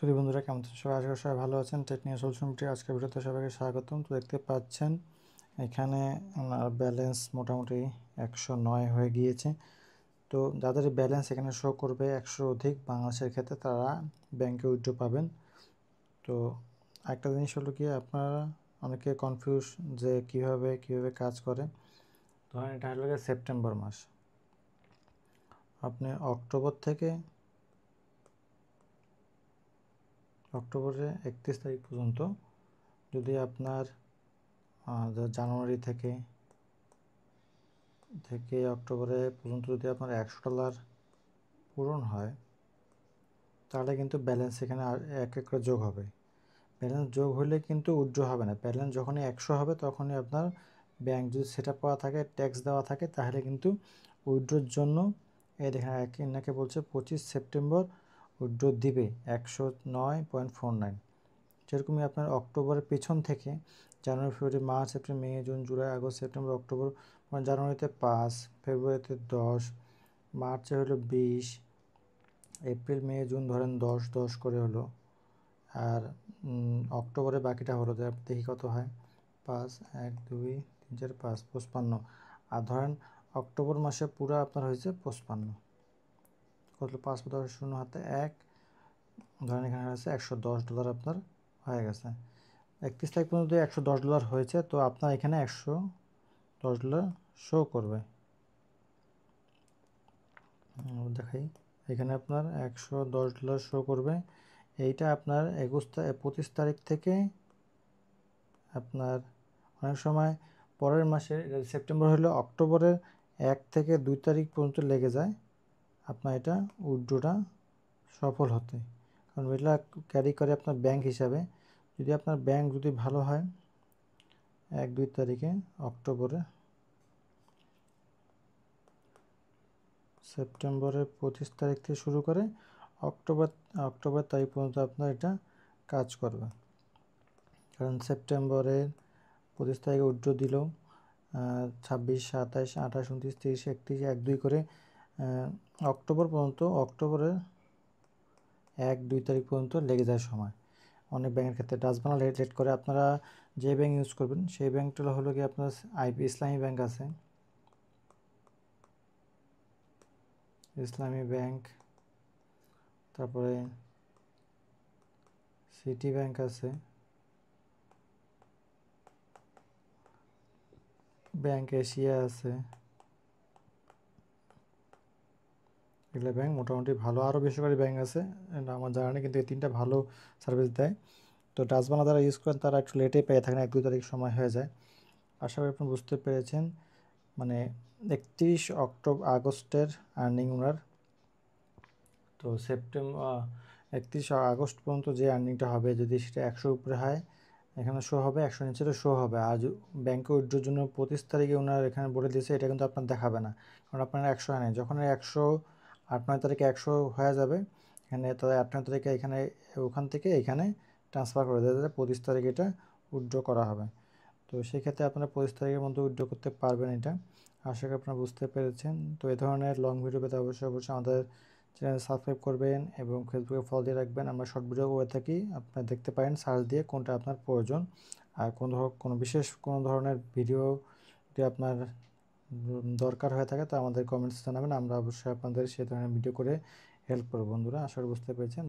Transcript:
সুধী বন্ধুরা, কেমন আছেন সবাই? আশা করি সবাই ভালো আছেন। টেকনিক্যাল সলিউশনটি আজকের ভিডিওতে সবাইকে স্বাগতম। তো দেখতে পাচ্ছেন এখানে আমার ব্যালেন্স মোটামুটি 109 হয়ে গিয়েছে। তো যাদের ব্যালেন্স এখানে শো করবে 100 অধিক বাংলাদেশের ক্ষেত্রে, তারা ব্যাংকে উইথড্র পাবেন। তো একটা জিনিস হলো কি, আপনারা অনেকে কনফিউজ যে কিভাবে কাজ করে। ধরেন এটা হলো সেপ্টেম্বর মাস, আপনি অক্টোবরের 31 তারিখ পর্যন্ত যদি আপনার জানুয়ারি থেকে অক্টোবরে পর্যন্ত যদি আপনার $100 পূরণ হয়, তাহলে কিন্তু ব্যালেন্স এখানে আর এক করে যোগ হবে। ব্যালেন্স যোগ হলে কিন্তু উইথড্র হবে না। ব্যালেন্স যখনই 100 হবে তখনই আপনার ব্যাংক যদি সেট আপ করা থাকে, ট্যাক্স দেওয়া থাকে, তাহলে কিন্তু উইথড্রোর জন্য এই দেখেন এনাকে বলছে 25 সেপ্টেম্বর উইথড্র দিবে 109.49। যেরকমই আপনার অক্টোবরের পেছন থেকে January, February, March, April, May, June, July, August, September, October, জানুয়ারিতে 5, ফেব্রুয়ারিতে 10, মার্চে হলো 20, এপ্রিল, মে, জুন ধরেন 10 করে হলো, আর অক্টোবরে বাকিটা হলো, দেখি কত হয়, 5, 1, 2, 3, 4, 5, 55। আর ধরেন অক্টোবর মাসে পুরো আপনার হয়েছে 55, কত, 5, 10, 0 হাতে 1, ধরেন এখানে হয়েছে $110 আপনার হয়ে গেছে। 31 তারিখ পর্যন্ত $110 হয়েছে, তো আপনার এখানে $110 শো করবে। দেখাই, এখানে আপনার $110 শো করবে। এইটা আপনার 25 তারিখ থেকে আপনার অনেক সময় পরের মাসে, সেপ্টেম্বর হলে অক্টোবরের 1 থেকে 2 তারিখ পর্যন্ত লেগে যায় আপনার এটা উইথড্রটা সফল হতে। কারণ এটা ক্যারি করে আপনার ব্যাংক হিসাবে। যদি আপনার ব্যাংক যদি ভালো হয়, 1-2 তারিখে অক্টোবরে, সেপ্টেম্বরের 25 তারিখ থেকে শুরু করে অক্টোবর তারিখ পর্যন্ত আপনার এটা কাজ করবে। কারণ সেপ্টেম্বরের 25 তারিখে উইথড্র দিল, 26, 27, 28, 29, 30, 31, 1-2 করে অক্টোবর পর্যন্ত, অক্টোবরের 1-2 তারিখ পর্যন্ত লেগে যায় সময়। অনেক ব্যাংকের ক্ষেত্রে ডাচবাংলা লেট করে। আপনারা যে ব্যাংক ইউজ করবেন সেই ব্যাংকটা হলো কি আপনার ইসলামী ব্যাংক আছে, ইসলামী ব্যাংক, তারপরে সিটি ব্যাংক আছে, ব্যাংক এশিয়া আছে। এগুলো ব্যাংক মোটামুটি ভালো, আরও বেসরকারি ব্যাংক আছে, এটা আমার জানা নেই, কিন্তু এই তিনটা ভালো সার্ভিস দেয়। তো ডাচবাংলা যারা ইউজ করেন তারা একটু লেটে পেয়ে থাকেন, 1-2 তারিখ সময় হয়ে যায়। আশা করি আপনি বুঝতে পেরেছেন। মানে 31 আগস্টের আর্নিং ওনার, তো 31 আগস্ট পর্যন্ত যে আর্নিংটা হবে, যদি সেটা 100 উপরে হয় এখানে শো হবে, 100 নিচে শো হবে। আর ব্যাংকে উইথড্রোর জন্য 25 তারিখে ওনার এখানে বলে দিয়েছে, এটা কিন্তু আপনার দেখাবে না, কারণ আপনার 100 হয় না। যখন 8-9 তারিখে 100 হয়ে যাবে, এখানে তাদের 8-9 তারিখে এখানে ওখান থেকে এখানে ট্রান্সফার করে দেওয়া যাবে, 25 তারিখে এটা উইথড্র করা হবে। তো সেক্ষেত্রে আপনারা 25 তারিখের মধ্যে উইথড্র করতে পারবেন এটা। আশা করি আপনারা বুঝতে পেরেছেন। তো এই ধরনের লং ভিডিও পেতে অবশ্যই আমাদের চ্যানেল সাবস্ক্রাইব করবেন এবং ফেসবুকে ফলো দিয়ে রাখবেন। আমরা শর্ট ভিডিও করে থাকি, আপনারা দেখতে পারেন সার্চ দিয়ে কোনটা আপনার প্রয়োজন। আর কোনো ধরনের ভিডিও যদি আপনার দরকার হয়ে থাকে, তা আমাদের কমেন্টস জানাবেন, আমরা অবশ্যই আপনাদের সে ধরনের ভিডিও করে হেল্প করব। বন্ধুরা, আশা করি বুঝতে পেরেছেন।